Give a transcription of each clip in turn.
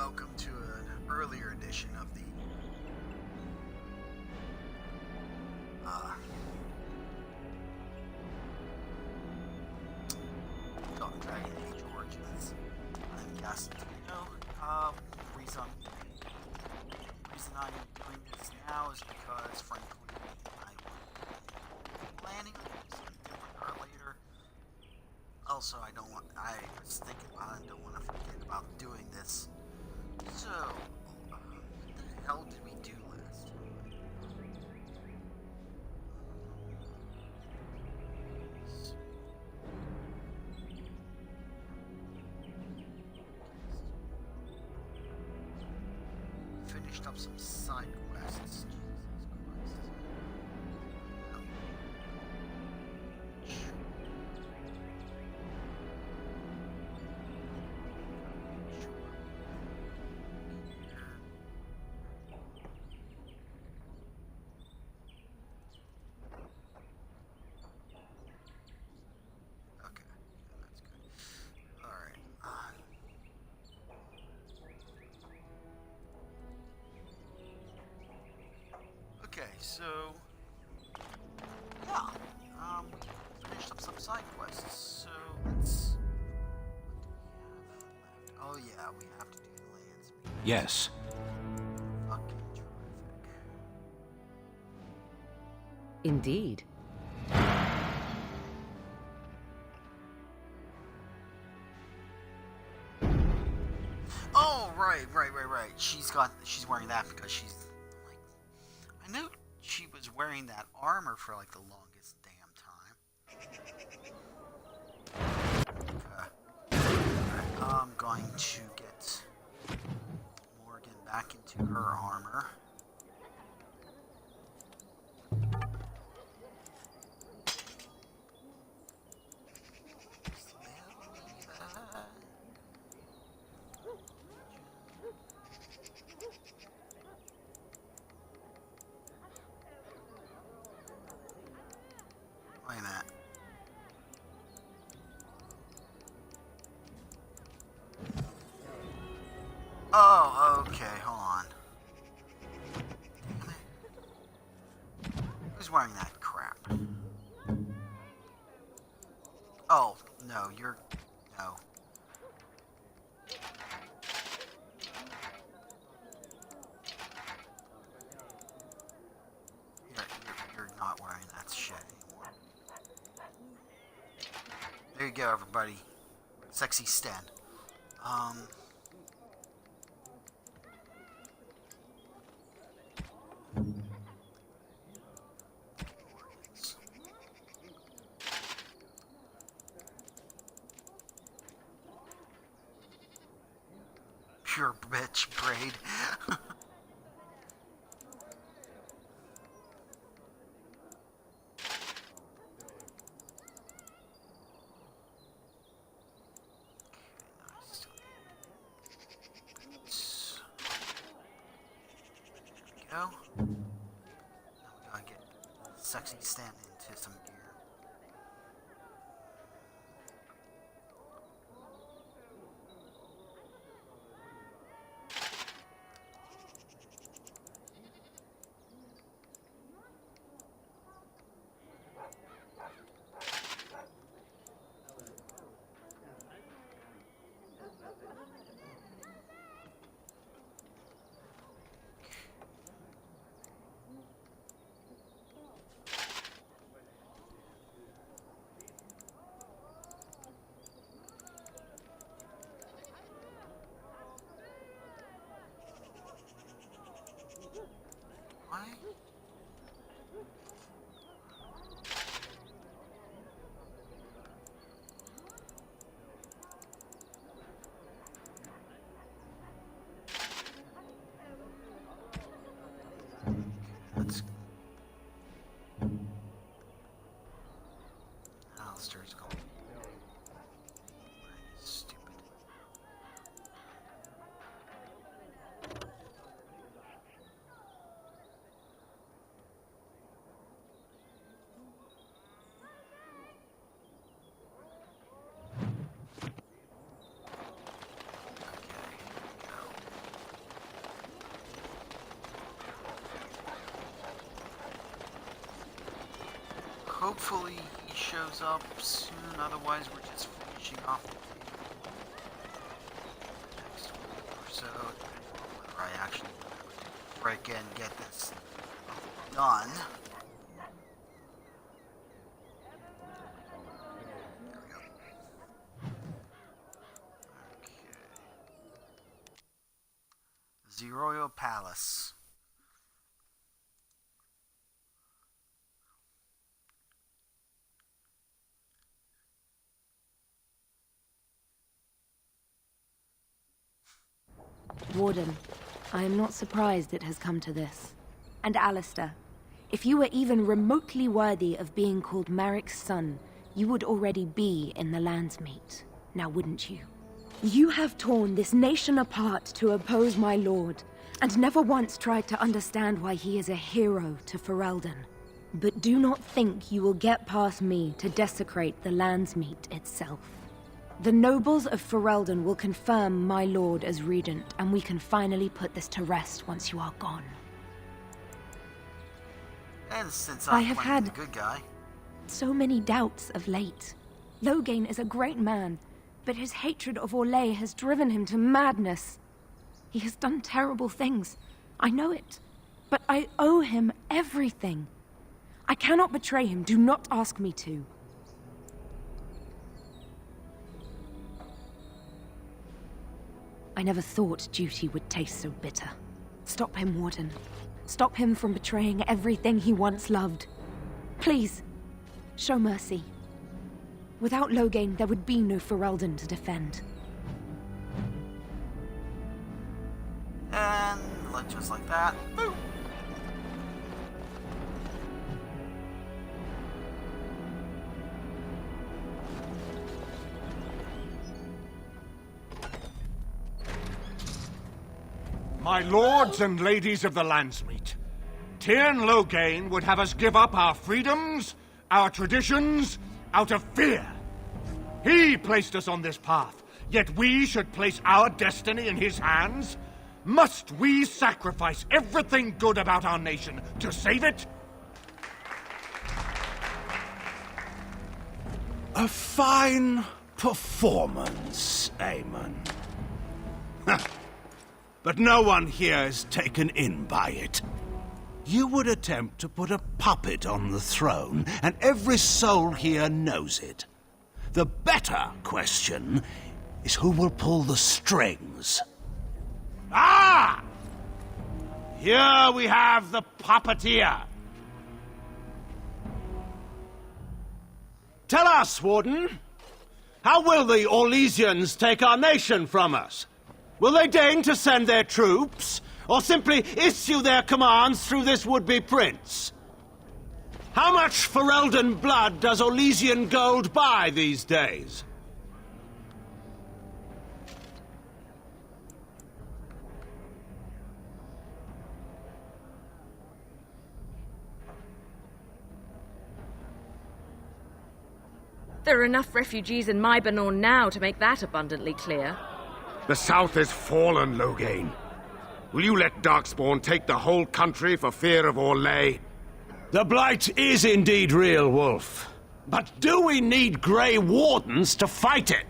welcome to an earlier edition of the Dragon Age Origins. I'm Castantino. Reason I'm doing this now is because, frankly, I'm planning on doing something earlier. Also, I was thinking about it, I don't want to forget about doing this. So, what the hell did we do last time? Finished up some side quests. Jesus Christ. Okay, that's good. Alright. Okay, so yeah, we finished up some side quests. So let's. What do we have left? Oh yeah, we have to do the Landsmeet. Yes. Fucking terrific. Indeed. Oh right. She's wearing that because she's like, I knew she was wearing that armor for like the longest damn time. Okay. I'm going to get Morgan back into her armor. Wait a minute. Oh, okay, hold on. Damn it. Who's wearing that crap? Oh, no, you're... No. You're not wearing that shit anymore. There you go, everybody. Sexy Sten. Pure bitch braid. Go. Now we gotta get Sexy Sten into some gear. Why? Let's... Alistair's going. Stupid. hopefully he shows up soon, otherwise we're just finishing off the next week or so, whether I actually frickin' get this done. The Royal Palace. Warden, I am not surprised it has come to this. And Alistair, if you were even remotely worthy of being called Marik's son, you would already be in the Landsmeet, now wouldn't you? You have torn this nation apart to oppose my lord, and never once tried to understand why he is a hero to Ferelden. But do not think you will get past me to desecrate the Landsmeet itself. The nobles of Ferelden will confirm my lord as regent, and we can finally put this to rest once you are gone. And since I have had the good guy, so many doubts of late. Loghain is a great man, but his hatred of Orlais has driven him to madness. He has done terrible things. I know it. But I owe him everything. I cannot betray him. Do not ask me to. I never thought duty would taste so bitter. Stop him, Warden. Stop him from betraying everything he once loved. Please, show mercy. Without Loghain, there would be no Ferelden to defend. And just like that. Boom. My lords and ladies of the Landsmeet, Tyrn Loghain would have us give up our freedoms, our traditions, out of fear. He placed us on this path, yet we should place our destiny in his hands? Must we sacrifice everything good about our nation to save it? A fine performance, Aemon. But no one here is taken in by it. You would attempt to put a puppet on the throne, and every soul here knows it. The better question is who will pull the strings. Ah! Here we have the puppeteer. Tell us, Warden, how will the Orlesians take our nation from us? Will they deign to send their troops, or simply issue their commands through this would-be prince? How much Ferelden blood does Orlesian gold buy these days? There are enough refugees in Mybanor now to make that abundantly clear. The South is fallen, Loghain. Will you let Darkspawn take the whole country for fear of Orlais? The Blight is indeed real, Wolf. But do we need Grey Wardens to fight it?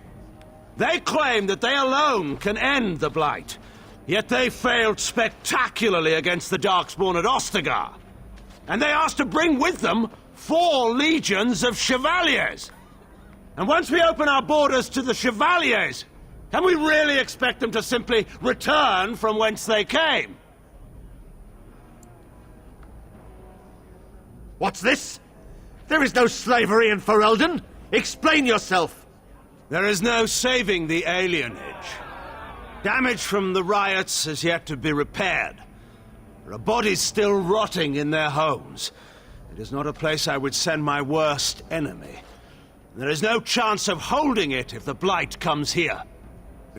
They claim that they alone can end the Blight, yet they failed spectacularly against the Darkspawn at Ostagar. And they asked to bring with them 4 legions of Chevaliers. And once we open our borders to the Chevaliers, can we really expect them to simply return from whence they came? What's this? There is no slavery in Ferelden. Explain yourself. There is no saving the alienage. Damage from the riots has yet to be repaired. There are bodies still rotting in their homes. It is not a place I would send my worst enemy. There is no chance of holding it if the Blight comes here.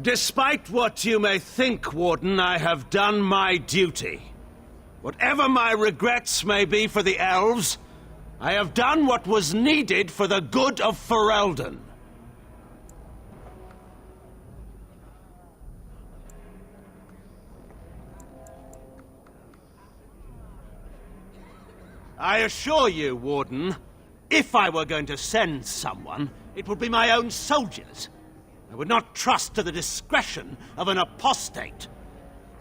Despite what you may think, Warden, I have done my duty. Whatever my regrets may be for the elves, I have done what was needed for the good of Ferelden. I assure you, Warden, If I were going to send someone, it would be my own soldiers. I would not trust to the discretion of an apostate.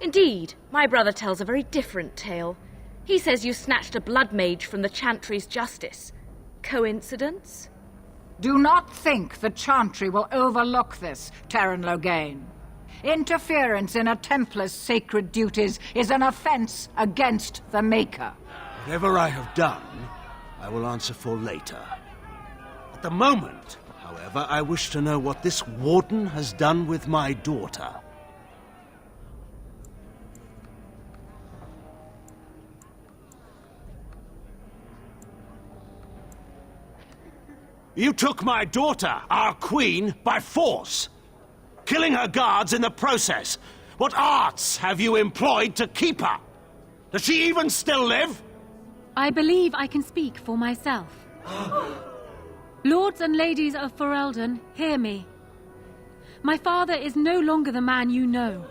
Indeed, my brother tells a very different tale. He says you snatched a blood mage from the Chantry's justice. Coincidence? Do not think the Chantry will overlook this, Terran Logain. Interference in a Templar's sacred duties is an offense against the Maker. Whatever I have done, I will answer for later. At the moment, however, I wish to know what this warden has done with my daughter. You took my daughter, our queen, by force, killing her guards in the process. What arts have you employed to keep her? Does she even still live? I believe I can speak for myself. Lords and ladies of Ferelden, hear me. My father is no longer the man you know.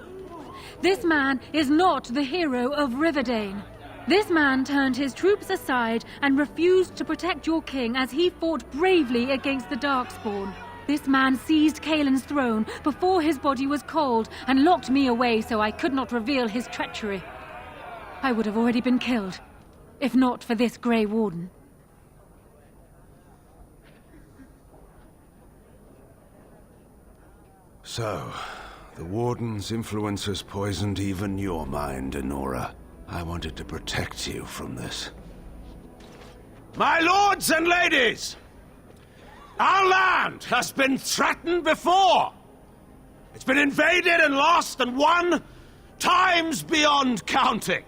This man is not the hero of Riverdane. This man turned his troops aside and refused to protect your king as he fought bravely against the Darkspawn. This man seized Kaelin's throne before his body was cold and locked me away so I could not reveal his treachery. I would have already been killed, if not for this Grey Warden. So, the Warden's influence has poisoned even your mind, Enora. I wanted to protect you from this. My lords and ladies! Our land has been threatened before! It's been invaded and lost and won times beyond counting.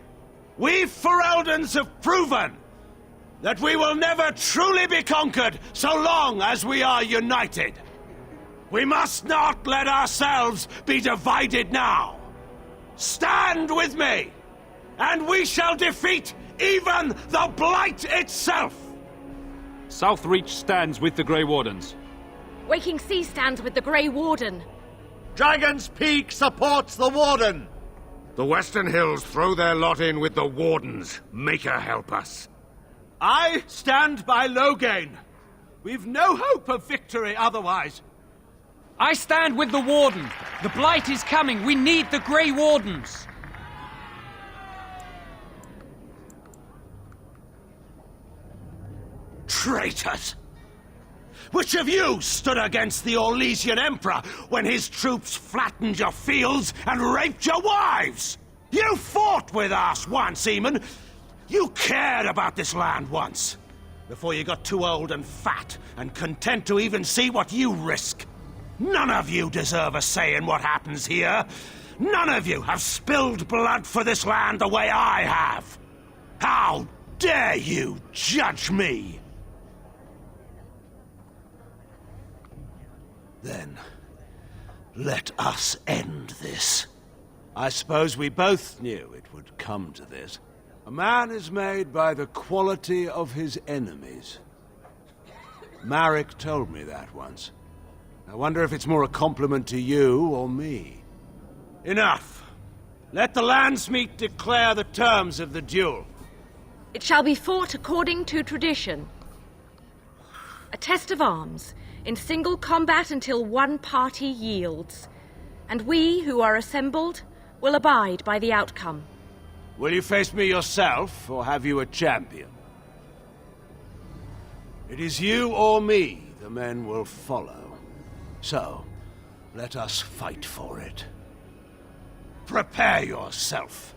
We Fereldans have proven that we will never truly be conquered so long as we are united. We must not let ourselves be divided now. Stand with me, and we shall defeat even the Blight itself! Southreach stands with the Grey Wardens. Waking Sea stands with the Grey Warden. Dragon's Peak supports the Warden! The Western Hills throw their lot in with the Wardens. Maker help us. I stand by Logain. We've no hope of victory otherwise. I stand with the Warden. The Blight is coming. We need the Grey Wardens. Traitors! Which of you stood against the Orlesian Emperor when his troops flattened your fields and raped your wives? You fought with us once, Eamon. You cared about this land once, before you got too old and fat and content to even see what you risk. None of you deserve a say in what happens here. None of you have spilled blood for this land the way I have. How dare you judge me? Then, let us end this. I suppose we both knew it would come to this. A man is made by the quality of his enemies. Marek told me that once. I wonder if it's more a compliment to you or me. Enough. Let the Landsmeet declare the terms of the duel. It shall be fought according to tradition. A test of arms, in single combat until one party yields. And we, who are assembled, will abide by the outcome. Will you face me yourself, or have you a champion? It is you or me the men will follow. So, let us fight for it. Prepare yourself.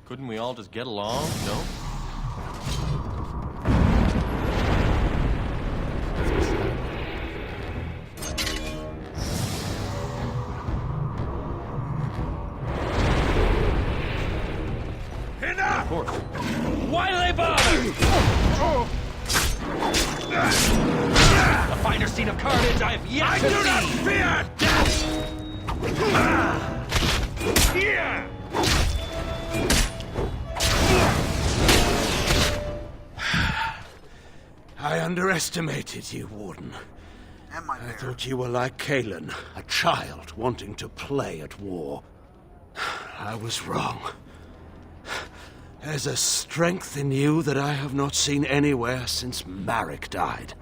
Couldn't we all just get along, no? Enough! Of course. Why do they bother? A finer scene of carnage I have yet to see! Fear death! Here! I underestimated you, Warden. And my I bear. thought you were like Kalen, a child wanting to play at war. I was wrong. There's a strength in you that I have not seen anywhere since Marek died.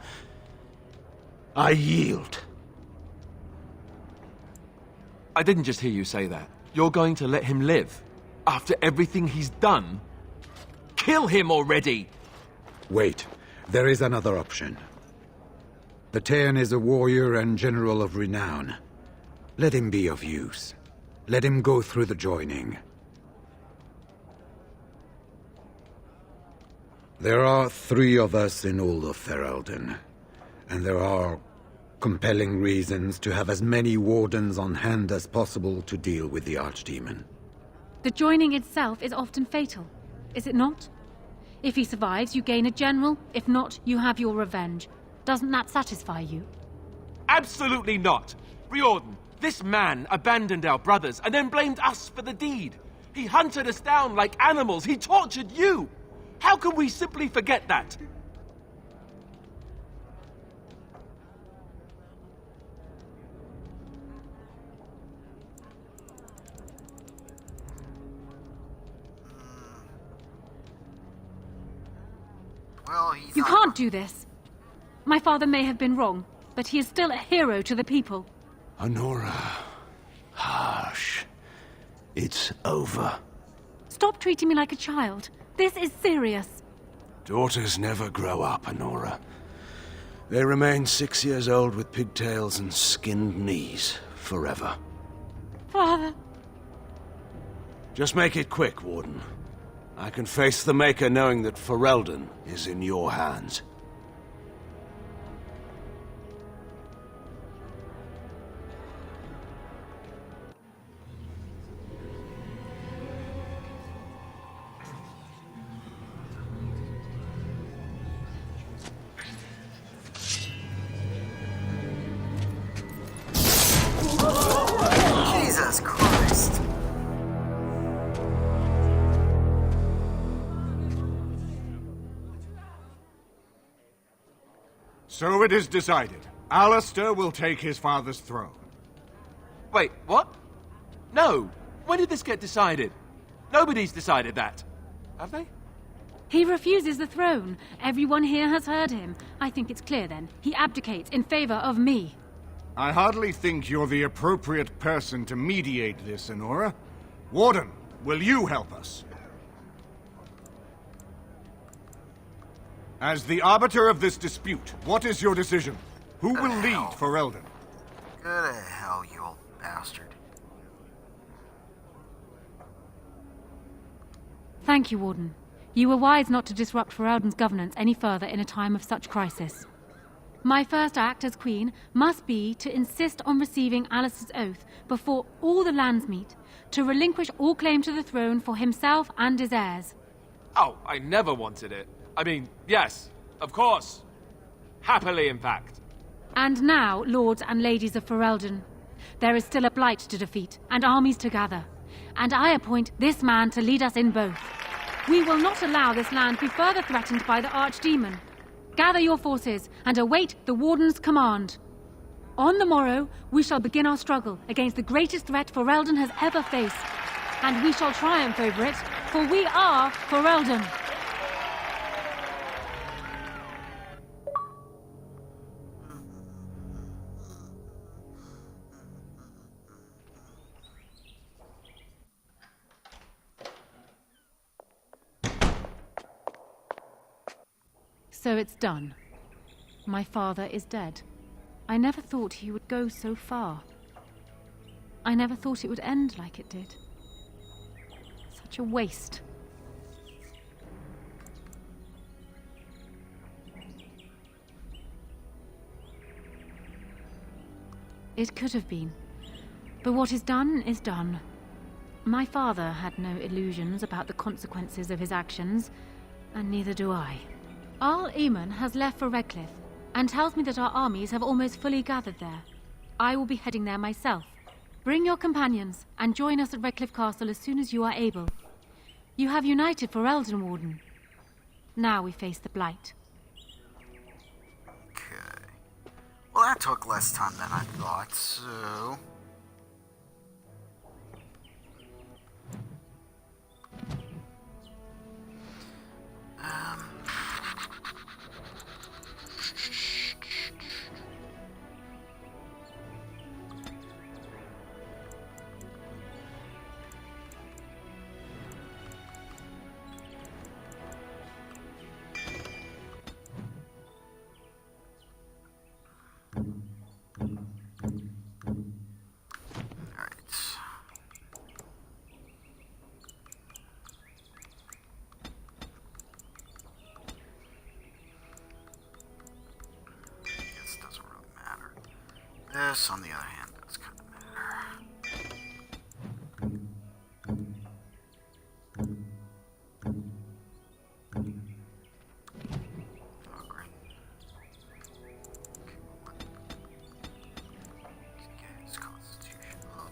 I yield. I didn't just hear you say that. You're going to let him live? After everything he's done? Kill him already! Wait. There is another option. The Tairn is a warrior and general of renown. Let him be of use. Let him go through the joining. There are 3 of us in all of Ferelden, and there are compelling reasons to have as many wardens on hand as possible to deal with the Archdemon. The joining itself is often fatal, is it not? If he survives, you gain a general. If not, you have your revenge. Doesn't that satisfy you? Absolutely not! Riordan, this man abandoned our brothers and then blamed us for the deed. He hunted us down like animals. He tortured you! How can we simply forget that? Well, he's You not can't do this. My father may have been wrong, but he is still a hero to the people. Honora. Harsh. It's over. Stop treating me like a child. This is serious. Daughters never grow up, Honora. They remain 6 years old with pigtails and skinned knees forever. Father. Just make it quick, Warden. I can face the Maker knowing that Ferelden is in your hands. Jesus Christ. So it is decided. Alistair will take his father's throne. Wait, what? No! When did this get decided? Nobody's decided that. Have they? He refuses the throne. Everyone here has heard him. I think it's clear then. He abdicates in favor of me. I hardly think you're the appropriate person to mediate this, Honora. Warden, will you help us? As the arbiter of this dispute, what is your decision? Who will lead Ferelden? Go to hell, you old bastard. Thank you, Warden. You were wise not to disrupt Ferelden's governance any further in a time of such crisis. My first act as Queen must be to insist on receiving Alistair's oath before all the Landsmeet, to relinquish all claim to the throne for himself and his heirs. Oh, I never wanted it. I mean, yes, of course. Happily, in fact. And now, lords and ladies of Ferelden, there is still a blight to defeat and armies to gather, and I appoint this man to lead us in both. We will not allow this land be further threatened by the Archdemon. Gather your forces and await the Warden's command. On the morrow, we shall begin our struggle against the greatest threat Ferelden has ever faced, and we shall triumph over it, for we are Ferelden. So it's done. My father is dead. I never thought he would go so far. I never thought it would end like it did. Such a waste. It could have been. But what is done is done. My father had no illusions about the consequences of his actions, and neither do I. Arl Eamon has left for Redcliffe, and tells me that our armies have almost fully gathered there. I will be heading there myself. Bring your companions, and join us at Redcliffe Castle as soon as you are able. You have united for Eldenwarden. Now we face the Blight. Okay. Well, that took less time than I thought, so... This, on the other hand, does kind of matter. Oh, great. Okay, let's get his constitution up.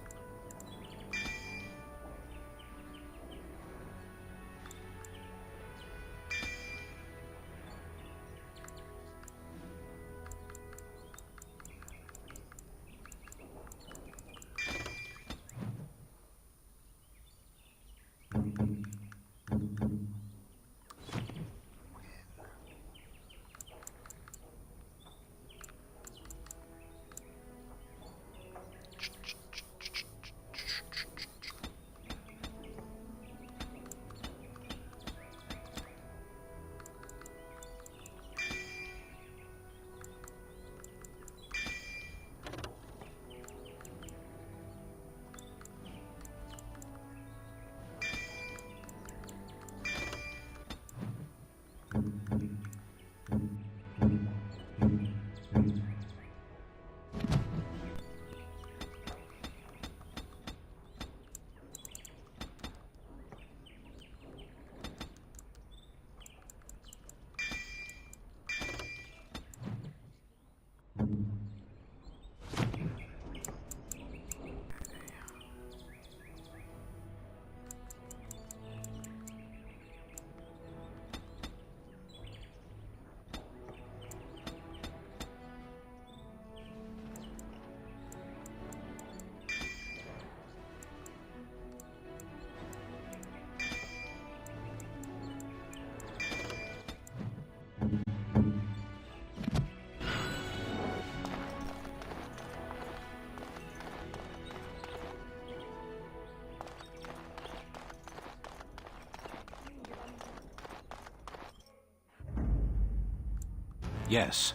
Yes.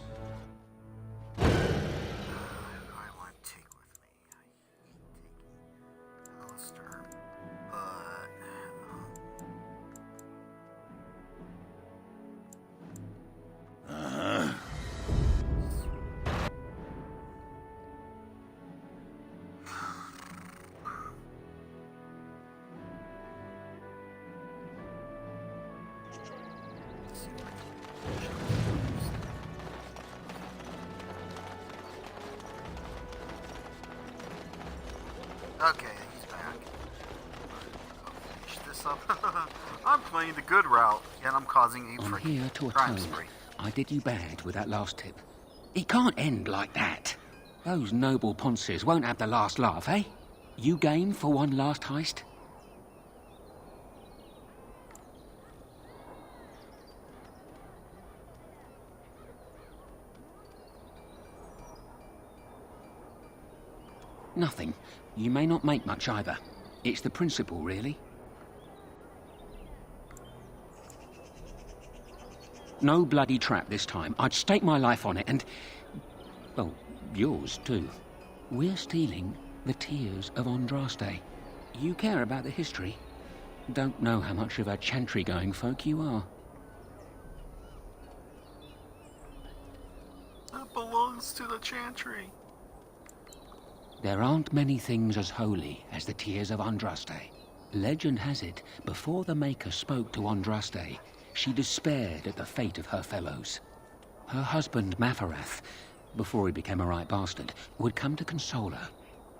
I want to take with me. I hate taking Alistair, but okay, he's back. I'll finish this up. I'm playing the good route, yet I'm causing a I'm freaking here to crime atone. spree. I did you bad with that last tip. It can't end like that. Those noble ponces won't have the last laugh, eh? You game for one last heist? Nothing. You may not make much either. It's the principle, really. No bloody trap this time. I'd stake my life on it and... well, yours too. We're stealing the tears of Andraste. You care about the history. Don't know how much of a chantry-going folk you are. That belongs to the chantry. There aren't many things as holy as the tears of Andraste. Legend has it, before the Maker spoke to Andraste, she despaired at the fate of her fellows. Her husband, Mafarath, before he became a right bastard, would come to console her.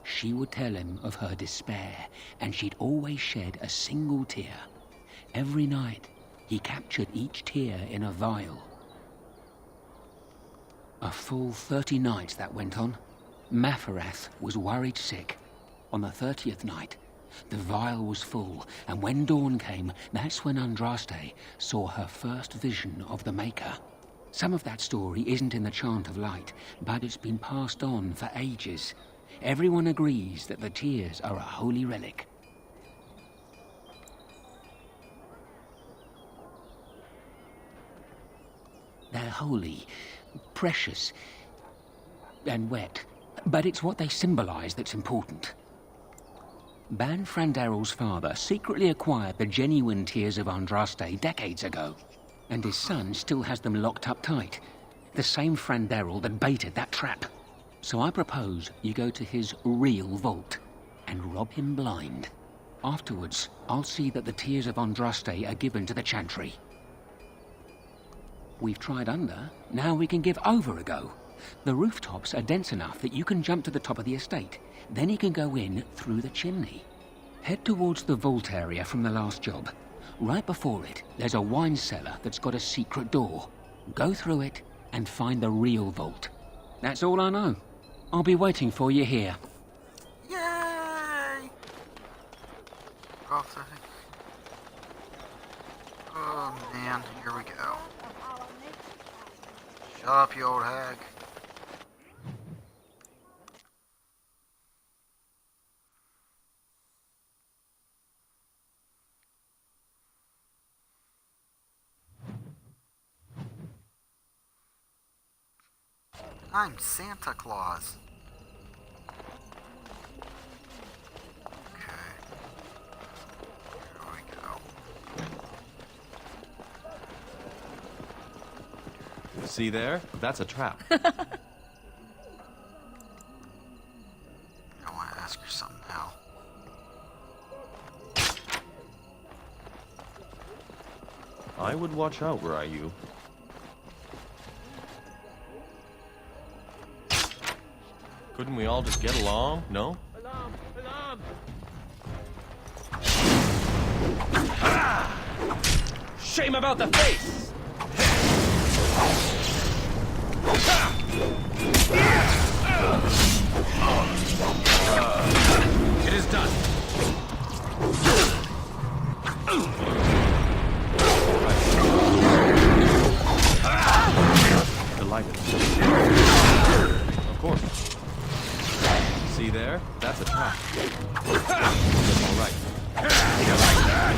She would tell him of her despair, and she'd always shed a single tear. Every night, he captured each tear in a vial. A full 30 nights that went on. Mafarath was worried sick. On the 30th night, the vial was full, and when dawn came, that's when Andraste saw her first vision of the Maker. Some of that story isn't in the Chant of Light, but it's been passed on for ages. Everyone agrees that the tears are a holy relic. They're holy, precious, and wet, but it's what they symbolize that's important. Ban Frandarel's father secretly acquired the genuine tears of Andraste decades ago, and his son still has them locked up tight. The same Frandarel that baited that trap. So I propose you go to his real vault and rob him blind. Afterwards, I'll see that the tears of Andraste are given to the Chantry. We've tried under, now we can give over a go. The rooftops are dense enough that you can jump to the top of the estate. Then you can go in through the chimney. Head towards the vault area from the last job. Right before it, there's a wine cellar that's got a secret door. Go through it and find the real vault. That's all I know. I'll be waiting for you here. Yay! Oh man, here we go. Shut up, you old hag. I'm Santa Claus. Okay. Here we go. See there? That's a trap. I want to ask her something now. I would watch out were I you. Couldn't we all just get along? No? Alarm! Alarm! Shame about the face! It is done. Delighted. Of course. See there? That's a trap. All right. You like that?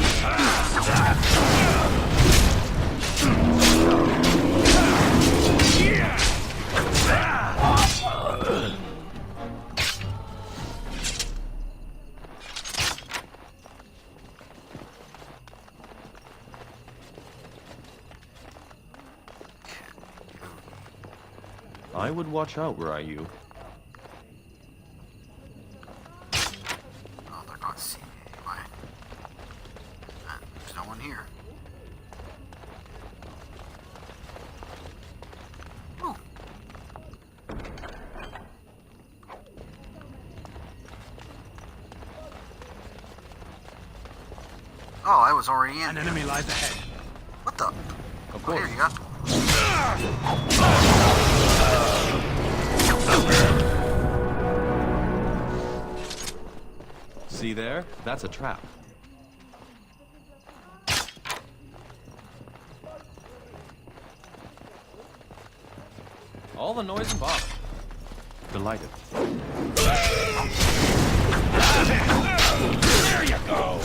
I would watch out were I you. Oh, they're not seeing me anyway. And there's no one here. Ooh. Oh, I was already in. An enemy lies ahead. What the? Of Oh, course. here you go. See there? That's a trap. All the noise and bother. Delighted. There you go!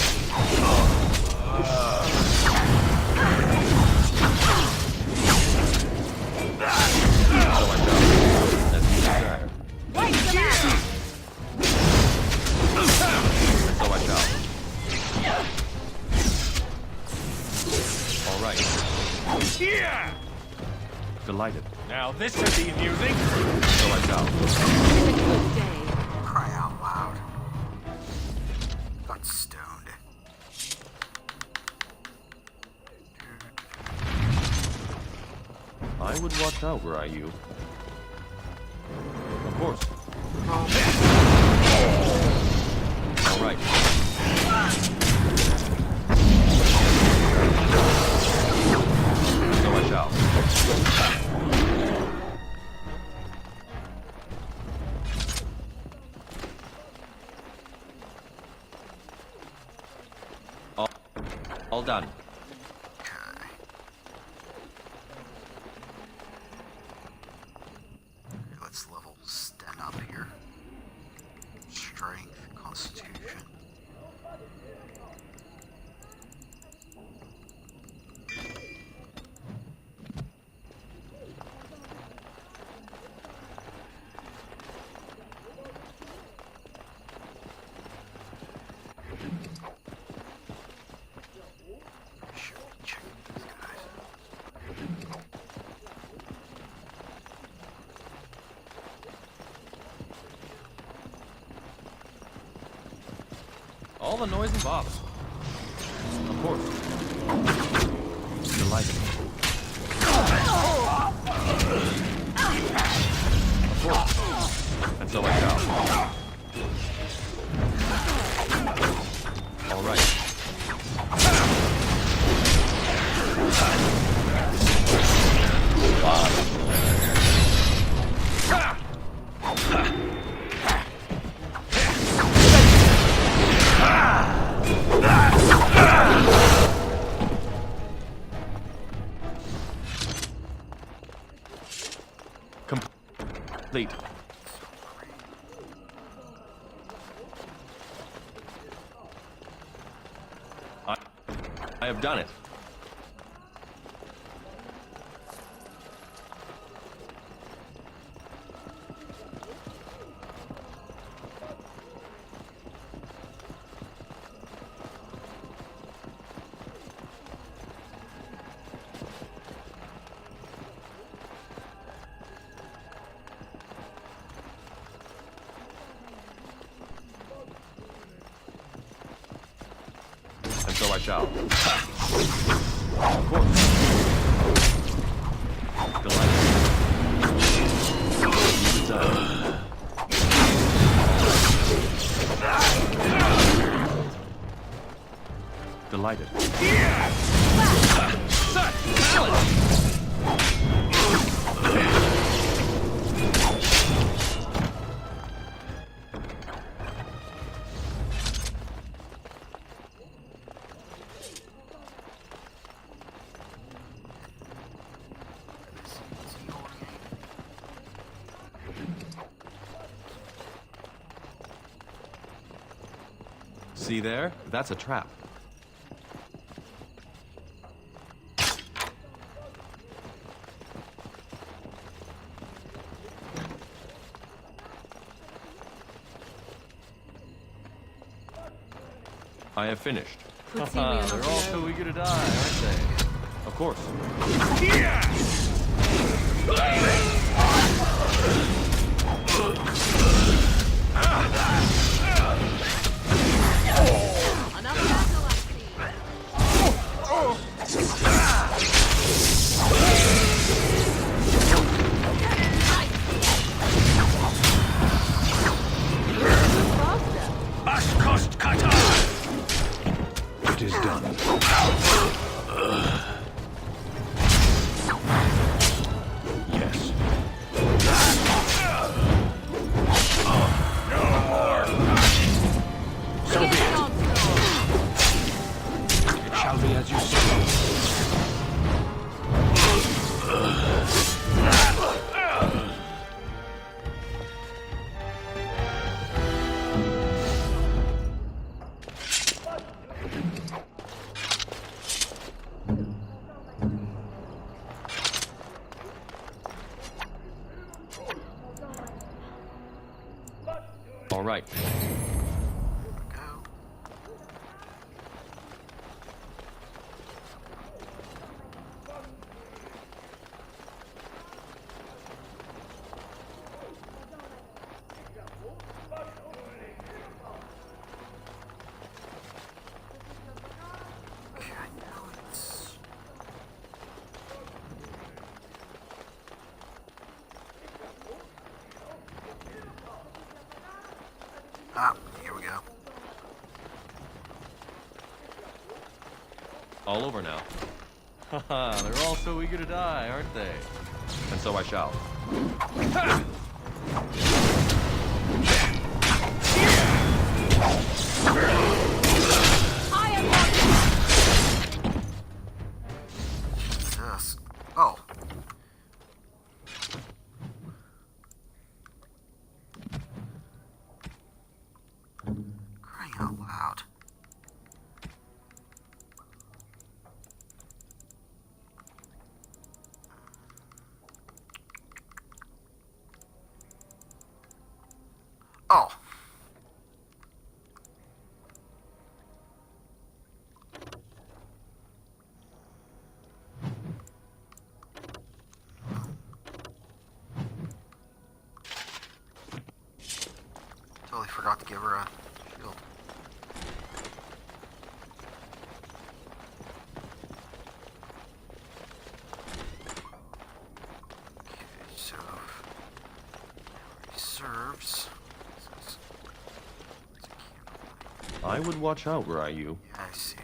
Yeah! Delighted. Now this should be amusing. So I shall. Cry out loud. Got stoned. I I would watch out were I you. Of course. All right. So I shall. All done. Okay. Let's level Sten up here. Strength, Constitution. Check these guys. All the noise and bobs. Of course. Delighted. Of course. And so I shall. All right. Complete. I have done it. And so I shall. Of course. Delighted. You deserve. Delighted. See there? That's a trap. I have finished. They're all so eager to die, aren't they? Of course. It is done. Yes. No more. So be it. It shall be as you say. Ah, here we go. All over now. Haha, they're all so eager to die, aren't they? And so I shall. Jesus. Oh. Crying out loud. Oh. Totally forgot to give her a shield. Okay, so reserves. I would watch out were I you. Yeah, I see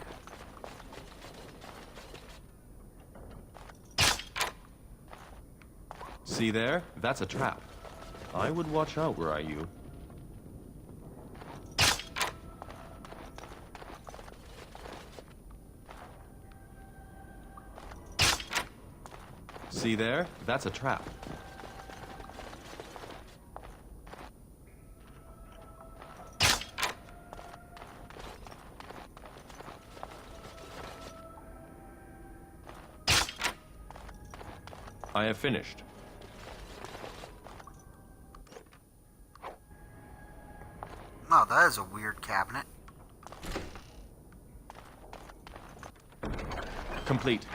it. See there? That's a trap. I would watch out were I you. See there? That's a trap. I have finished. Oh, that is a weird cabinet. Complete.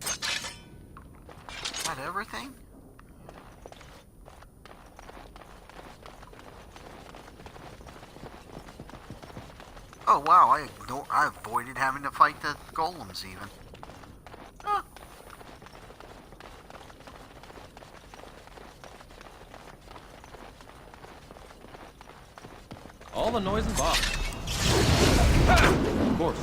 Is that everything? Oh wow, I avoided having to fight the golems even. Huh. All the noise and box. Of course.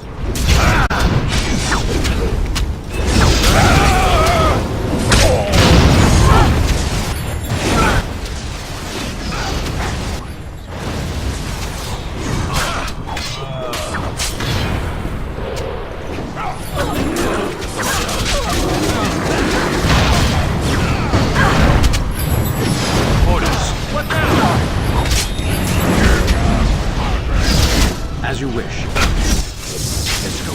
As you wish. Let's go.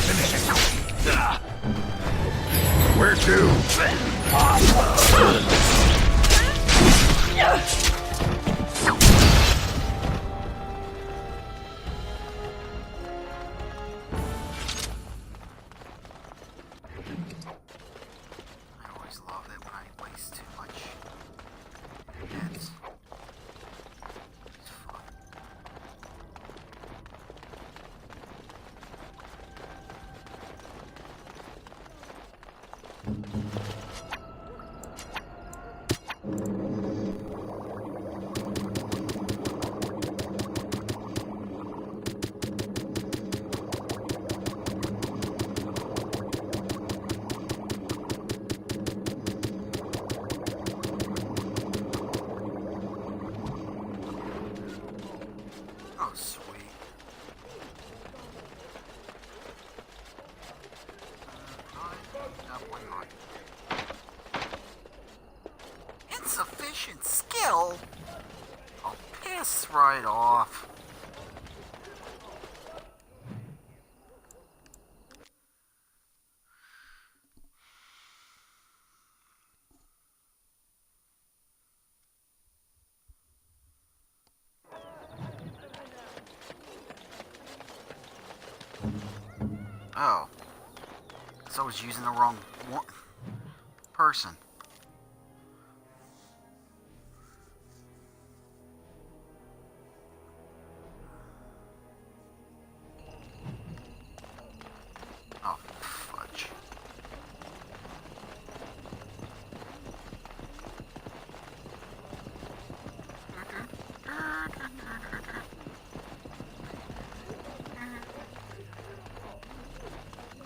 Finish it. Where to? I always love it when I waste too much hits. It's fun. Oh, sweet. Insufficient skill? I'll piss right off. Oh. So I was using the wrong person. Oh, fudge.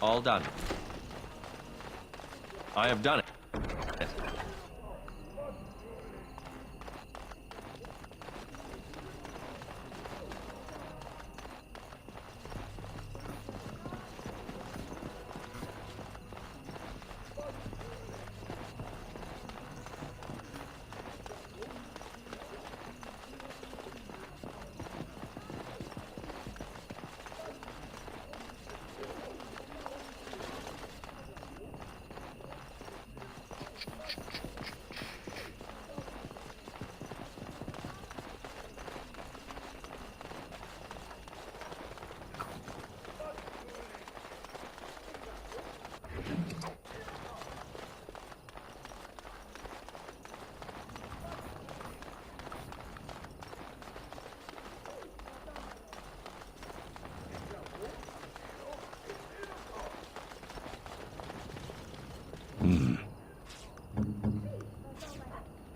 All done. I have done it.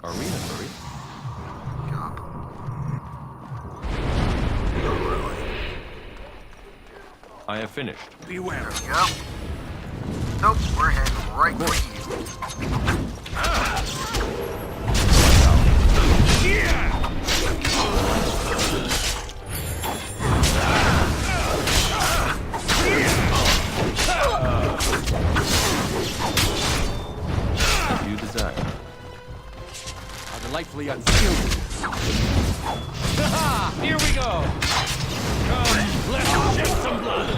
Are we in a hurry? I have finished. Beware. There we go. Nope, we're heading right for you. You desire. How delightfully unskilled. Here we go! Come, let's shed some blood!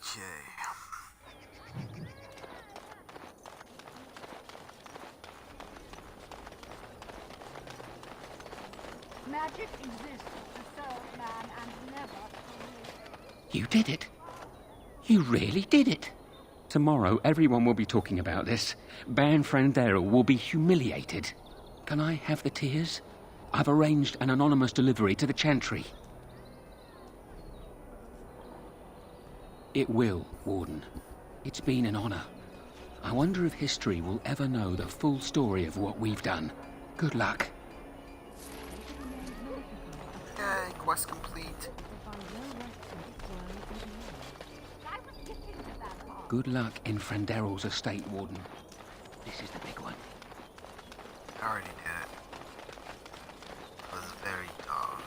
Okay. Magic exists to serve man and never You did it. You really did it. Tomorrow, everyone will be talking about this. Baron Frandero will be humiliated. Can I have the tears? I've arranged an anonymous delivery to the Chantry. It will, Warden. It's been an honor. I wonder if history will ever know the full story of what we've done. Good luck. Okay, quest complete. Good luck in Frandero's estate, Warden. This is the big one. I already did it. It was very tough.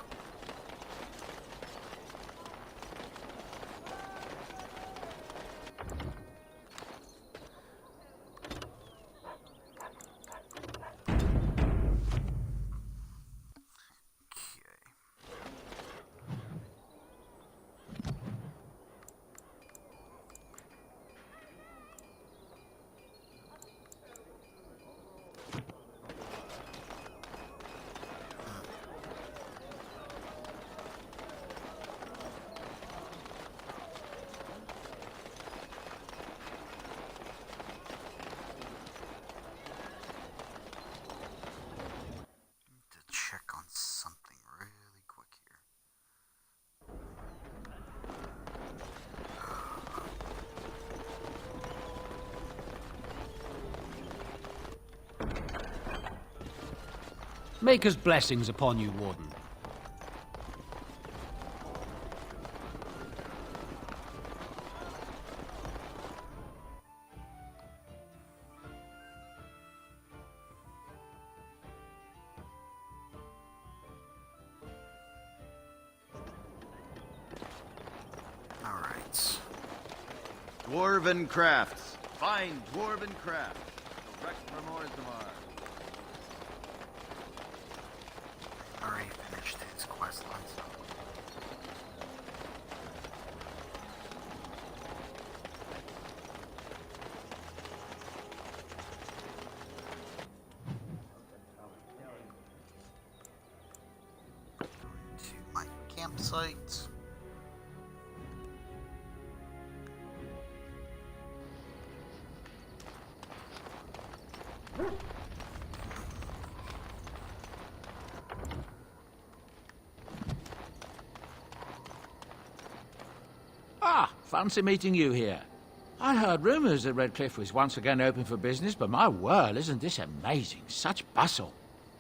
Maker's blessings upon you, Warden. Alright. Dwarven crafts. Fine dwarven crafts. Direct from Orzammar. Already finished his quest line, so. To my campsite. fancy meeting you here. I heard rumours that Redcliffe was once again open for business, but my word, isn't this amazing? Such bustle.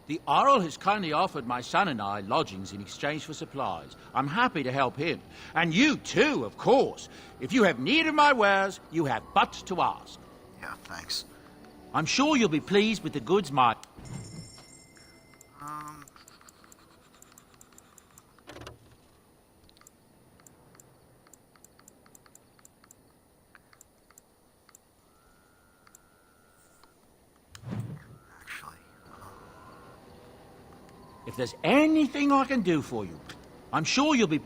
The Earl has kindly offered my son and I lodgings in exchange for supplies. I'm happy to help him. And you too, of course. If you have need of my wares, you have but to ask. Yeah, thanks. I'm sure you'll be pleased with the goods my... If there's anything I can do for you, I'm sure you'll be...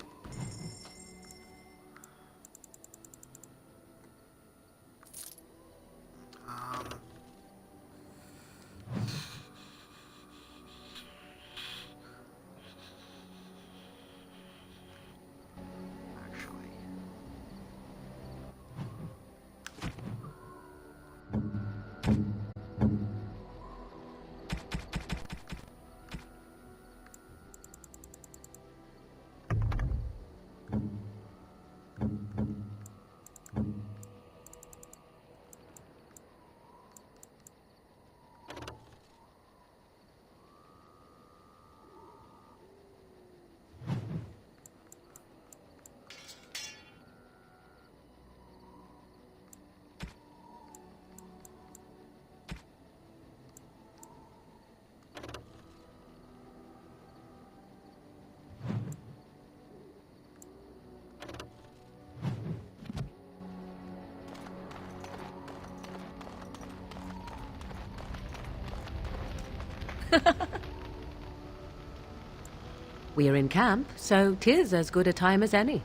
We're in camp, so 'tis as good a time as any.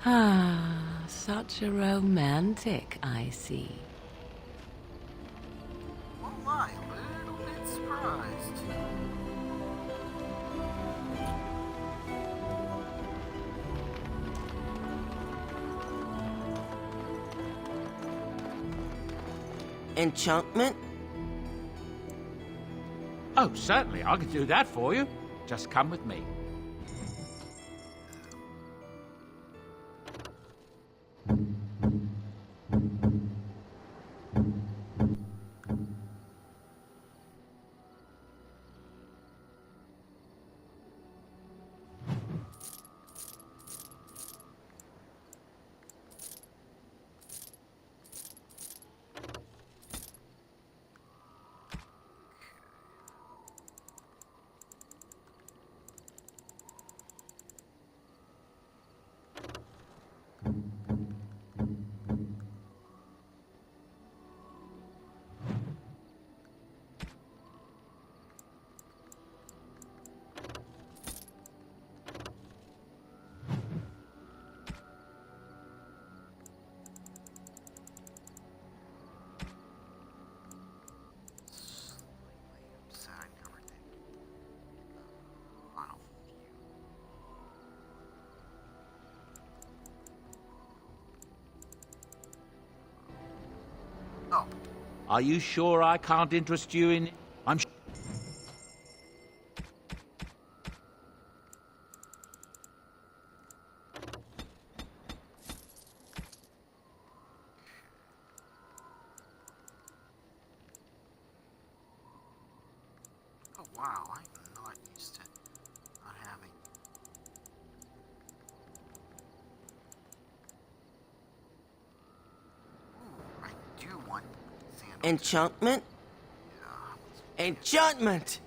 Ah, such a romantic, I see. Won't lie, a little bit surprised. Enchantment? Oh, certainly, I can do that for you. Just come with me. Are you sure I can't interest you in... I'm sure... Oh wow, I'm not used to not having... Ooh, I do want sandals. Enchantment? Enchantment!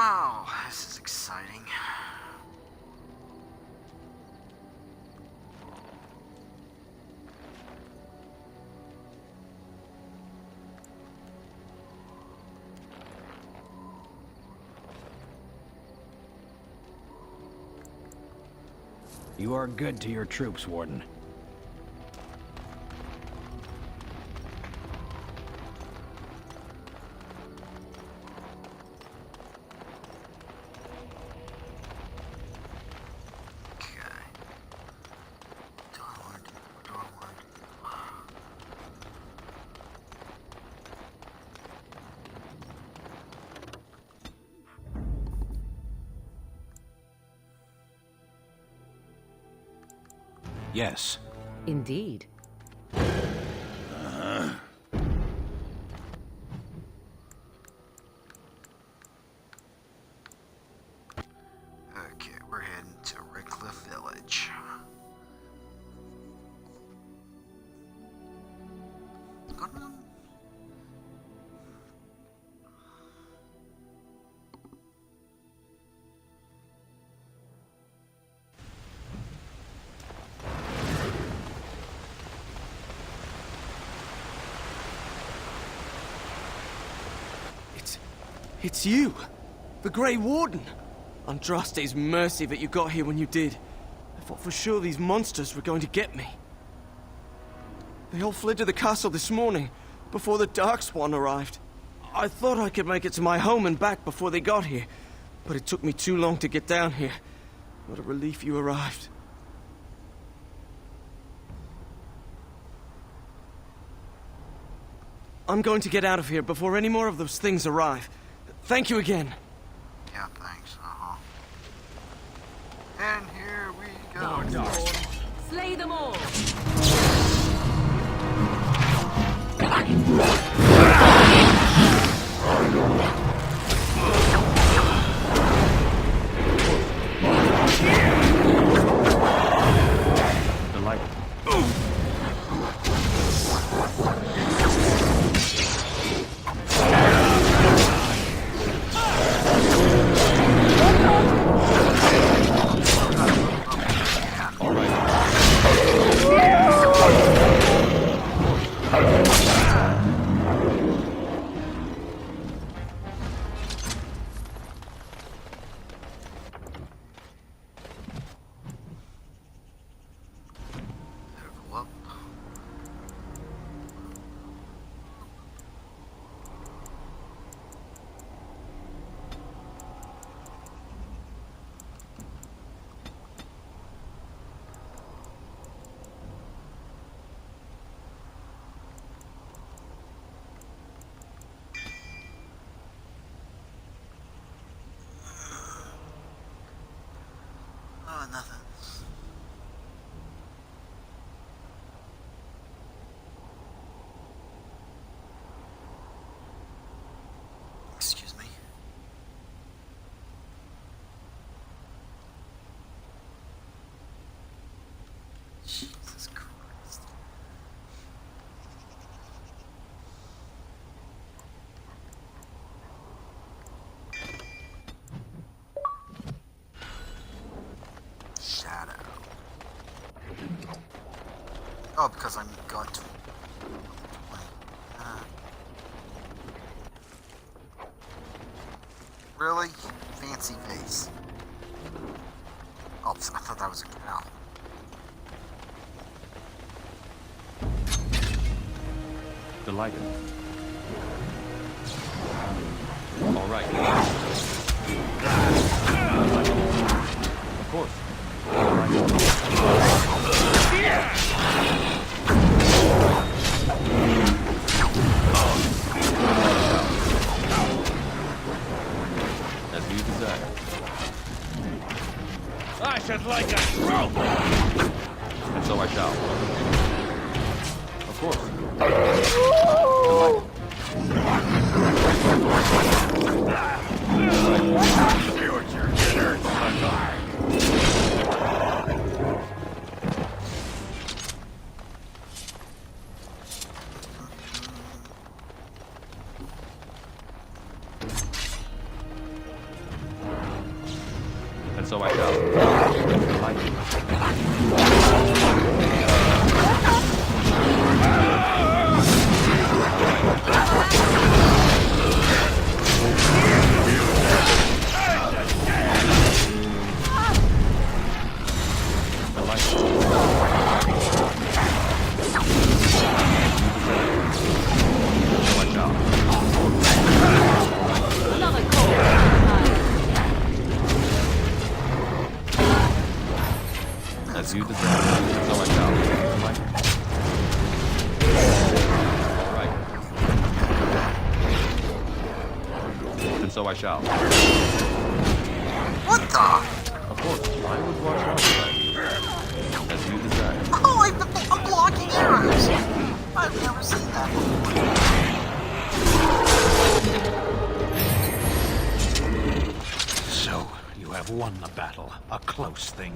Wow, this is exciting. You are good to your troops, Warden. Yes. Indeed. Okay, we're heading to Redcliffe Village. It's you! The Grey Warden! Andraste's mercy that you got here when you did. I thought for sure these monsters were going to get me. They all fled to the castle this morning, before the Darkspawn arrived. I thought I could make it to my home and back before they got here, but it took me too long to get down here. What a relief you arrived. I'm going to get out of here before any more of those things arrive. Thank you again. Yeah, thanks. And here we go. Slay them all! Oh, nothing. Excuse me. Jesus Christ. Shadow. Oh, because I'm going to. Really? Fancy face. Oh, I thought that was a cow. Delighted. All right. Of course. All right. As you desire. I should like a stroke! And so I shall. Of course. so I shall. What the? Of course, I would watch out for that. As you desire. Oh, I'm blocking arrows. I've never seen that before. So, you have won the battle. A close thing.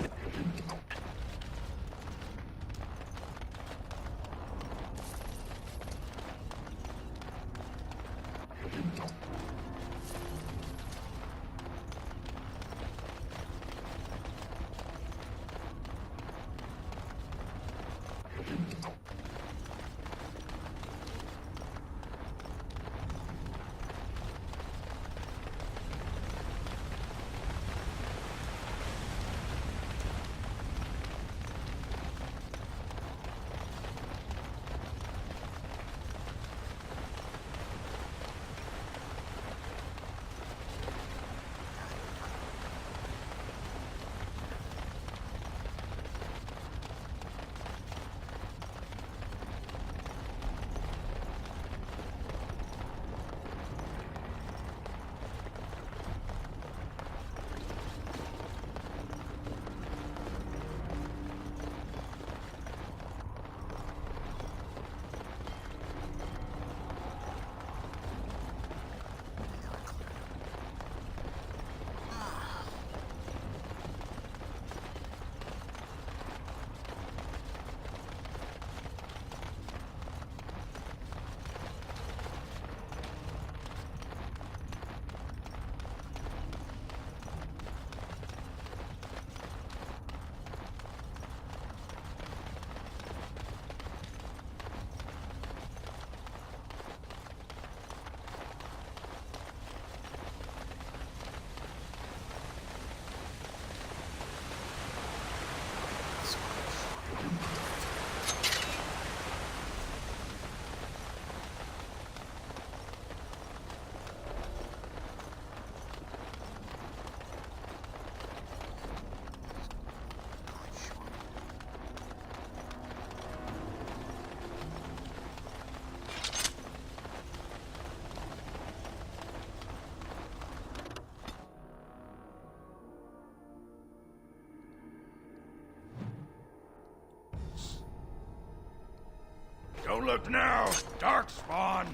Don't look now! Darkspawn!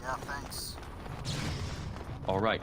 Yeah, thanks. All right.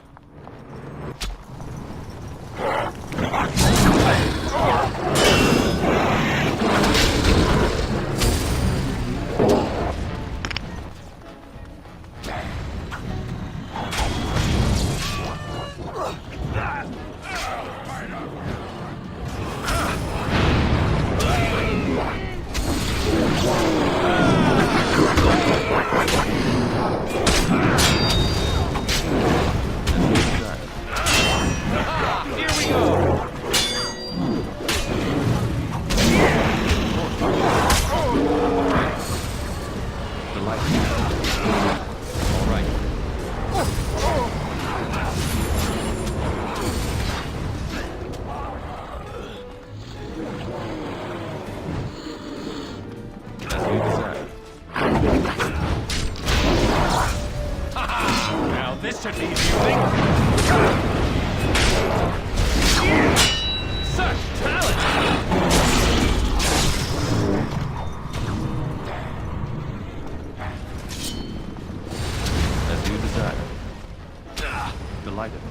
Now this should be amusing. Such talent! As you desire. Delighted.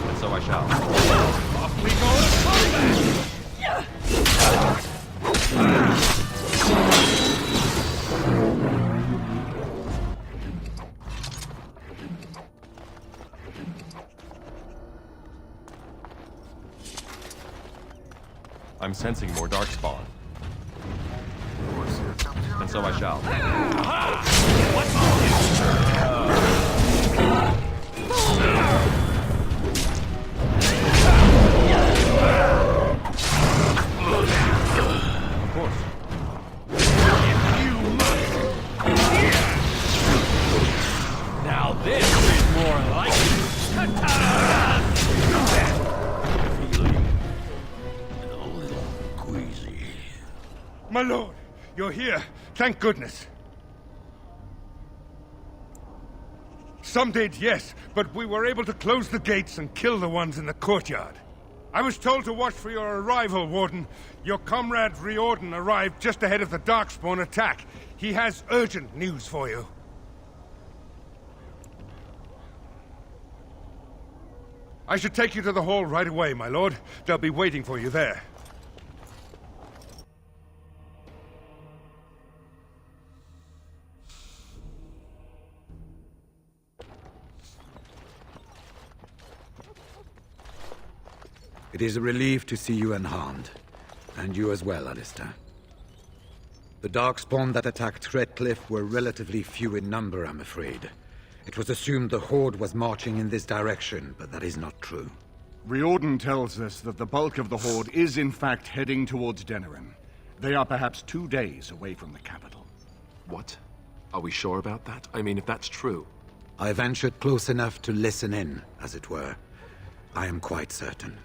And so I shall. Off we go to combat! I'm sensing more darkspawn. And so I shall. Of course. Now this is more like it. My lord, you're here. Thank goodness. Some did, yes, but we were able to close the gates and kill the ones in the courtyard. I was told to watch for your arrival, Warden. Your comrade Riordan arrived just ahead of the Darkspawn attack. He has urgent news for you. I should take you to the hall right away, my lord. They'll be waiting for you there. It is a relief to see you unharmed. And you as well, Alistair. The Darkspawn that attacked Redcliffe were relatively few in number, I'm afraid. It was assumed the Horde was marching in this direction, but that is not true. Riordan tells us that the bulk of the Horde is in fact heading towards Denerim. They are perhaps 2 days away from the capital. What? Are we sure about that? I mean, if that's true. I ventured close enough to listen in, as it were. I am quite certain.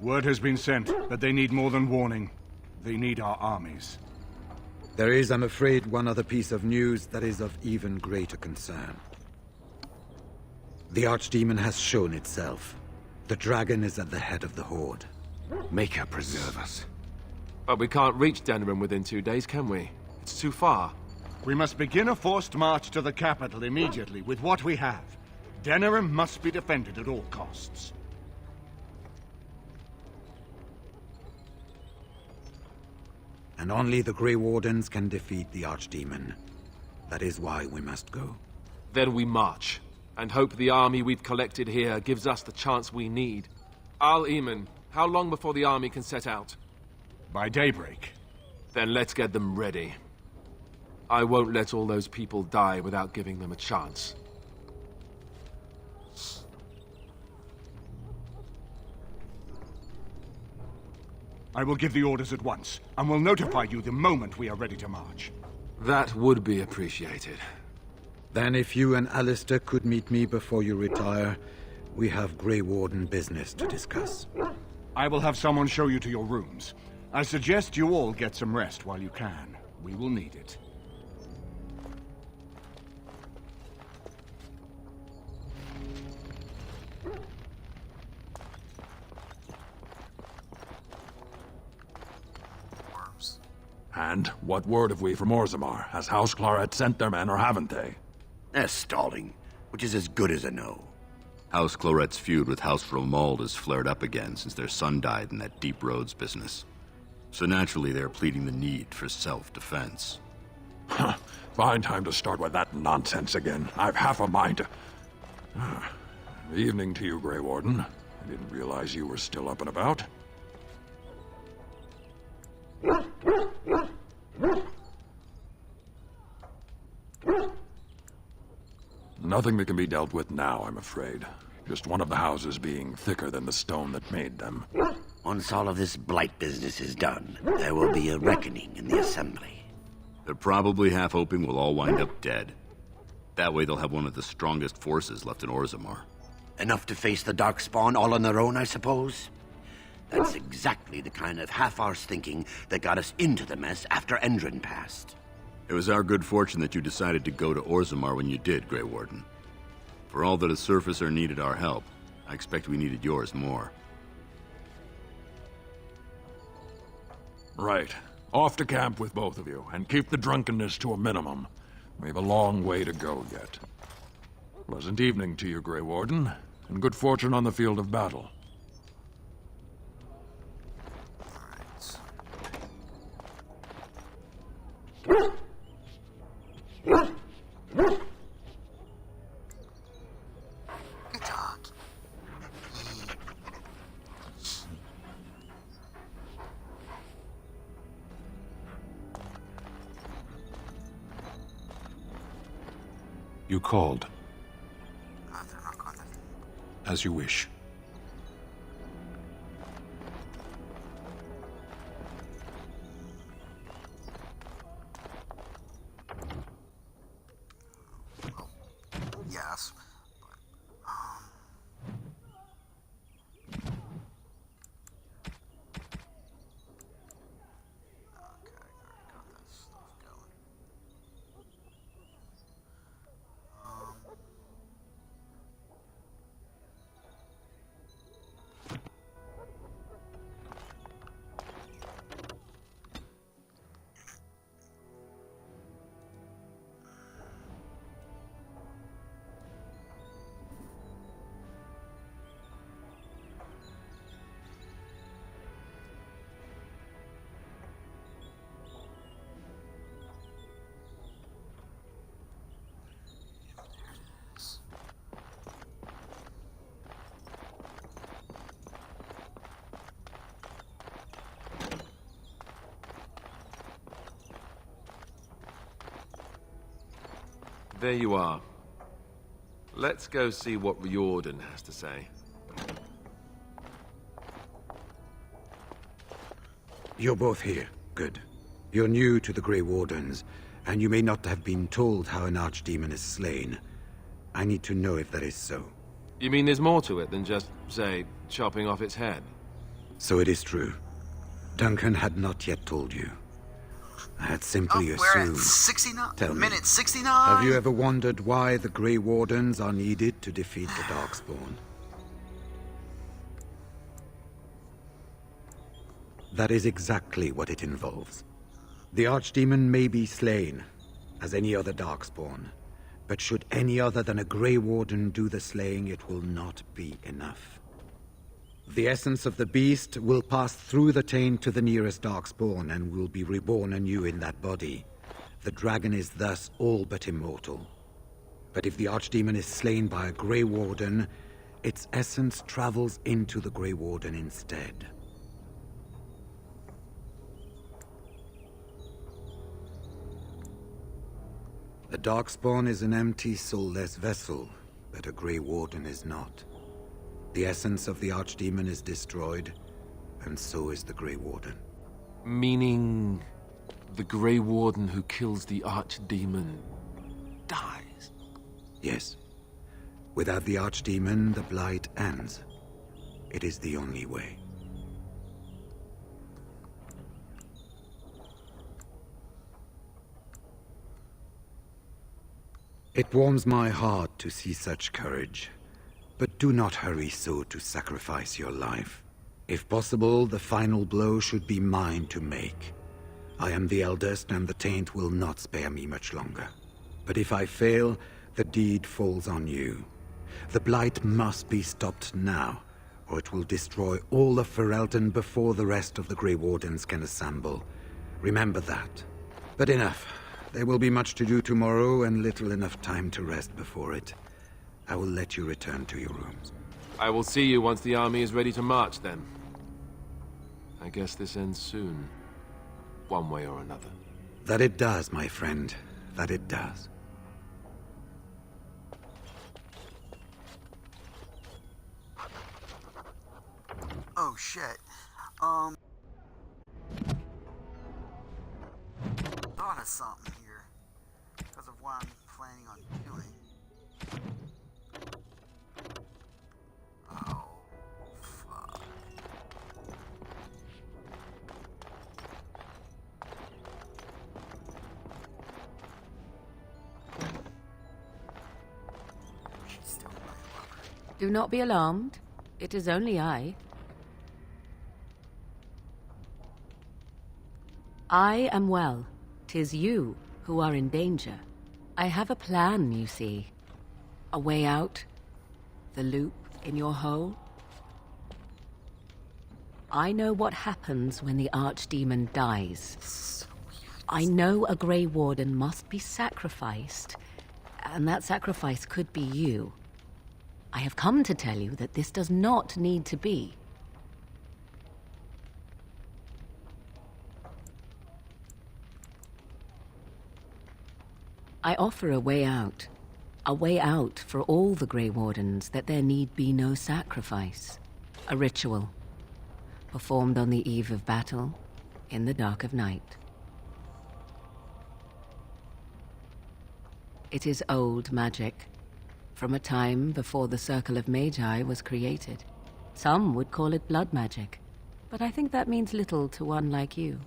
Word has been sent, but they need more than warning. They need our armies. There is, I'm afraid, one other piece of news that is of even greater concern. The Archdemon has shown itself. The dragon is at the head of the Horde. Make her preserve us. But we can't reach Denerim within 2 days, can we? It's too far. We must begin a forced march to the capital immediately with what we have. Denerim must be defended at all costs. And only the Grey Wardens can defeat the Archdemon. That is why we must go. Then we march, and hope the army we've collected here gives us the chance we need. Al-Eamon, how long before the army can set out? By daybreak. Then let's get them ready. I won't let all those people die without giving them a chance. I will give the orders at once, and will notify you the moment we are ready to march. That would be appreciated. Then if you and Alistair could meet me before you retire, we have Grey Warden business to discuss. I will have someone show you to your rooms. I suggest you all get some rest while you can. We will need it. And what word have we from Orzammar? Has House Claret sent their men, or haven't they? They're stalling, which is as good as a no. House Claret's feud with House Romald has flared up again since their son died in that Deep Roads business. So naturally they're pleading the need for self-defense. Fine time to start with that nonsense again. I've half a mind to... Evening to you, Grey Warden. I didn't realize you were still up and about. Nothing that can be dealt with now, I'm afraid. Just one of the houses being thicker than the stone that made them. Once all of this blight business is done, there will be a reckoning in the Assembly. They're probably half hoping we'll all wind up dead. That way they'll have one of the strongest forces left in Orzammar. Enough to face the Darkspawn all on their own, I suppose? That's exactly the kind of half-arse thinking that got us into the mess after Endron passed. It was our good fortune that you decided to go to Orzammar when you did, Grey Warden. For all that a surfacer needed our help, I expect we needed yours more. Right. Off to camp with both of you, and keep the drunkenness to a minimum. We have a long way to go yet. Pleasant evening to you, Grey Warden, and good fortune on the field of battle. You called. As you wish. Yes, There you are. Let's go see what Riordan has to say. You're both here. Good. You're new to the Grey Wardens, and you may not have been told how an archdemon is slain. I need to know if that is so. You mean there's more to it than just, say, chopping off its head? So it is true. Duncan had not yet told you. I had simply We're assumed. at 69. Tell me, Minute 69. have you ever wondered why the Grey Wardens are needed to defeat the Darkspawn? That is exactly what it involves. The Archdemon may be slain, as any other Darkspawn, but should any other than a Grey Warden do the slaying, it will not be enough. The essence of the beast will pass through the taint to the nearest Darkspawn and will be reborn anew in that body. The dragon is thus all but immortal. But if the Archdemon is slain by a Grey Warden, its essence travels into the Grey Warden instead. A Darkspawn is an empty, soulless vessel, but a Grey Warden is not. The essence of the Archdemon is destroyed, and so is the Grey Warden. Meaning the Grey Warden who kills the Archdemon dies? Yes. Without the Archdemon, the Blight ends. It is the only way. It warms my heart to see such courage. But do not hurry so to sacrifice your life. If possible, the final blow should be mine to make. I am the eldest, and the taint will not spare me much longer. But if I fail, the deed falls on you. The Blight must be stopped now, or it will destroy all of Ferelden before the rest of the Grey Wardens can assemble. Remember that. But enough. There will be much to do tomorrow, and little enough time to rest before it. I will let you return to your rooms. I will see you once the army is ready to march, then. I guess this ends soon. One way or another. That it does, my friend. That it does. Oh, shit. Thought of something here. Because of what I'm planning on doing. Oh, fuck. She's still my lover. Do not be alarmed. It is only I. I am well. 'Tis you who are in danger. I have a plan, you see. A way out. The loop in your hole. I know what happens when the Archdemon dies. I know a Grey Warden must be sacrificed, and that sacrifice could be you. I have come to tell you that this does not need to be. I offer a way out. A way out for all the Grey Wardens, that there need be no sacrifice. A ritual, performed on the eve of battle, in the dark of night. It is old magic, from a time before the Circle of Magi was created. Some would call it blood magic, but I think that means little to one like you.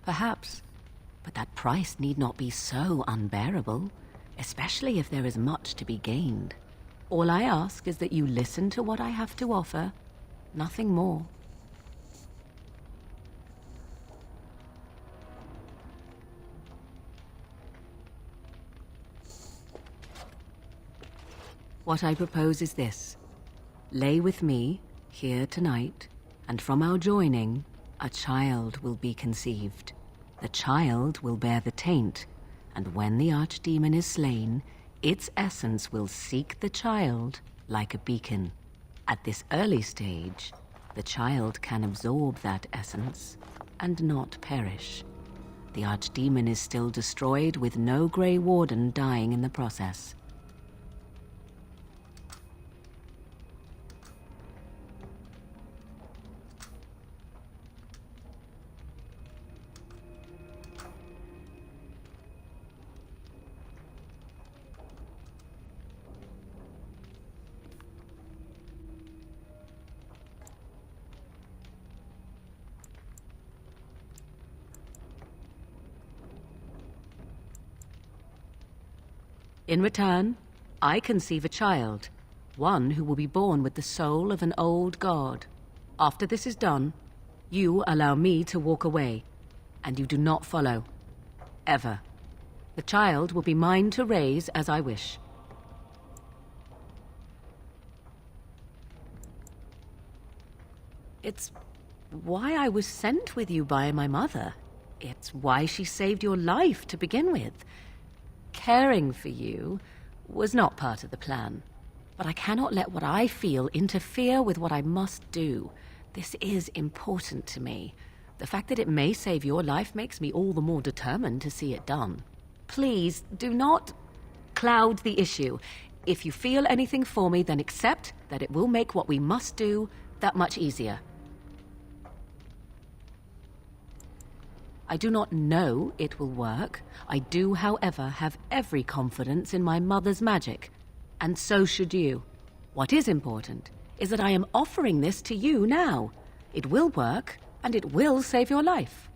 Perhaps, but that price need not be so unbearable, especially if there is much to be gained. All I ask is that you listen to what I have to offer, nothing more. What I propose is this. Lay with me, here tonight, and from our joining, a child will be conceived. The child will bear the taint, and when the Archdemon is slain, its essence will seek the child like a beacon. At this early stage, the child can absorb that essence and not perish. The Archdemon is still destroyed with no Grey Warden dying in the process. In return, I conceive a child, one who will be born with the soul of an old god. After this is done, you allow me to walk away, and you do not follow. Ever. The child will be mine to raise as I wish. It's why I was sent with you by my mother. It's why she saved your life to begin with. Caring for you was not part of the plan, but I cannot let what I feel interfere with what I must do. This is important to me. The fact that it may save your life makes me all the more determined to see it done. Please, do not cloud the issue. If you feel anything for me, then accept that it will make what we must do that much easier. I do not know it will work. I do, however, have every confidence in my mother's magic. And so should you. What is important is that I am offering this to you now. It will work, and it will save your life.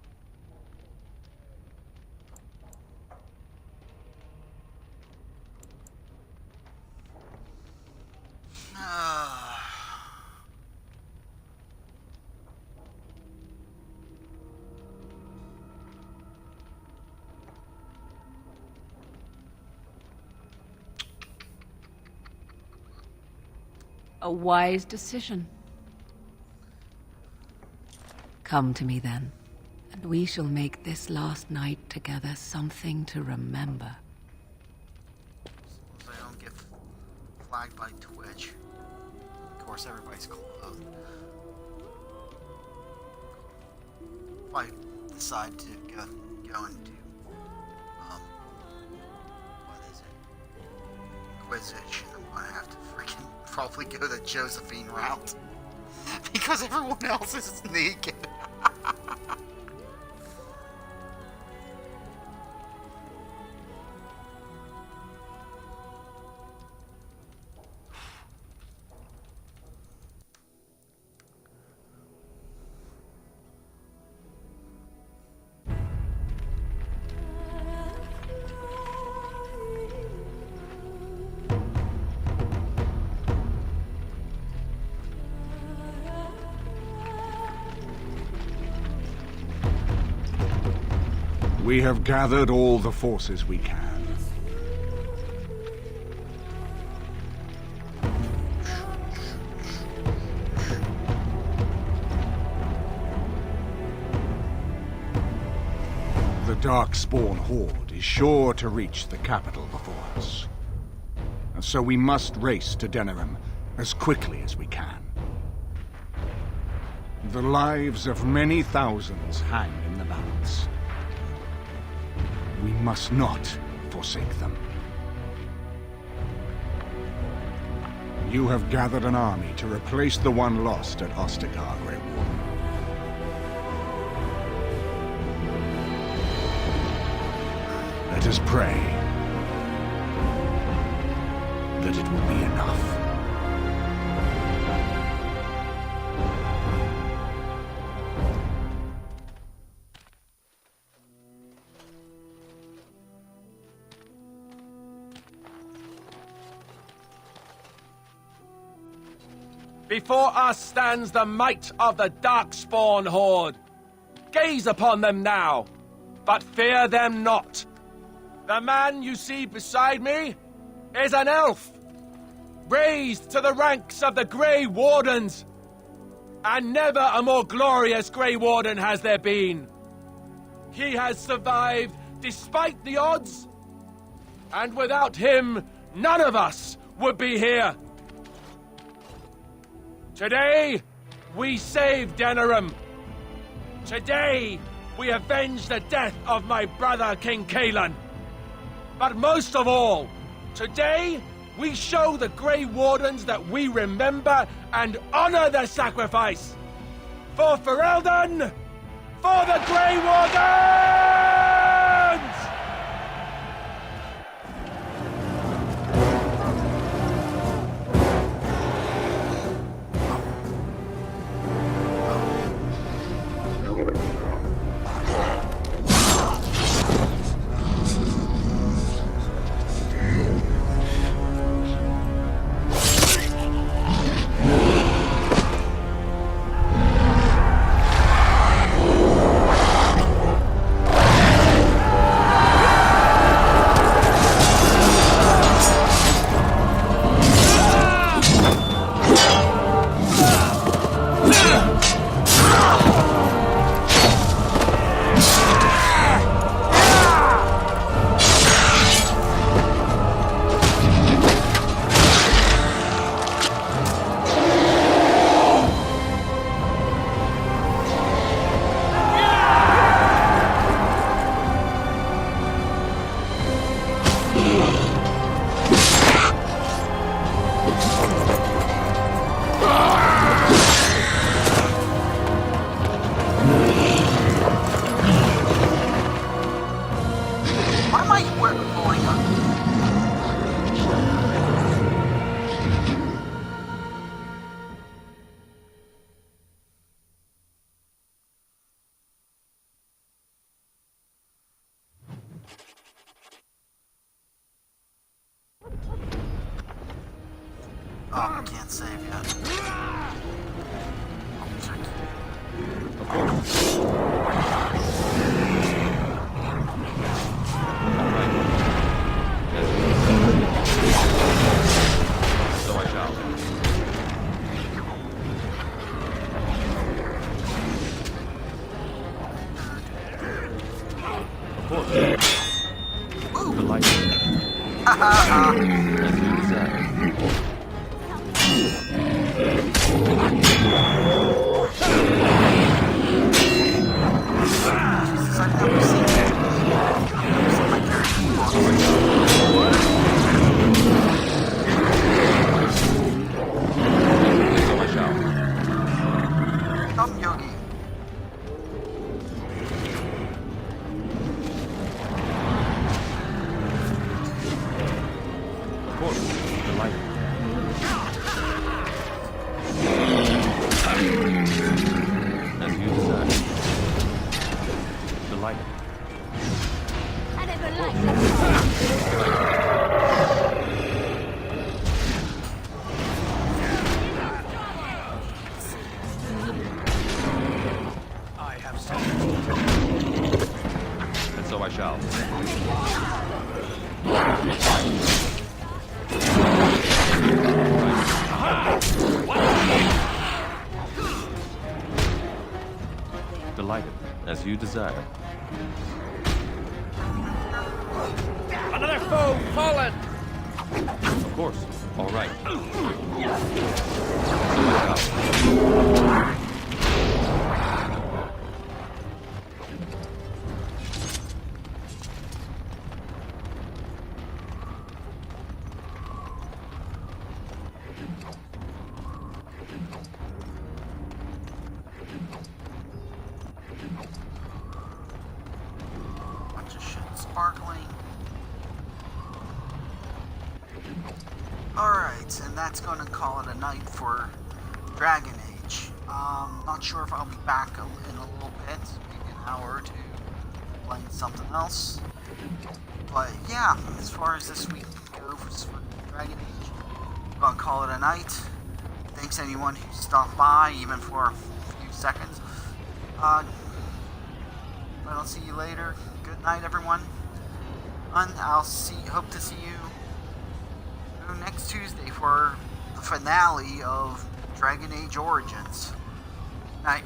A wise decision. Come to me then, and we shall make this last night together something to remember. So I don't get flagged by Twitch. Of course, everybody's clothed. If I decide to go and do, what is it? Inquisition, I'm gonna have to freaking probably go the Josephine route. Because everyone else is naked. We have gathered all the forces we can. The Darkspawn Horde is sure to reach the capital before us. And so we must race to Denerim as quickly as we can. The lives of many thousands hang in the balance. We must not forsake them. You have gathered an army to replace the one lost at Ostagar, Grey Warden. Let us pray that it will be enough. Before us stands the might of the Darkspawn Horde. Gaze upon them now, but fear them not. The man you see beside me is an elf, raised to the ranks of the Grey Wardens. And never a more glorious Grey Warden has there been. He has survived despite the odds, and without him, none of us would be here. Today, we save Denerim. Today, we avenge the death of my brother King Kaelan. But most of all, today, we show the Grey Wardens that we remember and honor their sacrifice. For Ferelden, for the Grey Wardens! Oh, can't save yet. So I shall. Of course. Delighted. As you desire. Delighted, as you desire. Another foe fallen! Of course. All right. Bunch of shit sparkling. Alright, and that's going to call it a night for Dragon Age. Not sure if I'll be back in a little bit, maybe an hour or two, playing something else. But yeah, as far as this week goes for Dragon Age, I'm going to call it a night. Thanks anyone who stopped by, even for a few seconds. If I don't see you later, good night everyone. And I'll hope to see you next Tuesday for the finale of Dragon Age Origins. Night.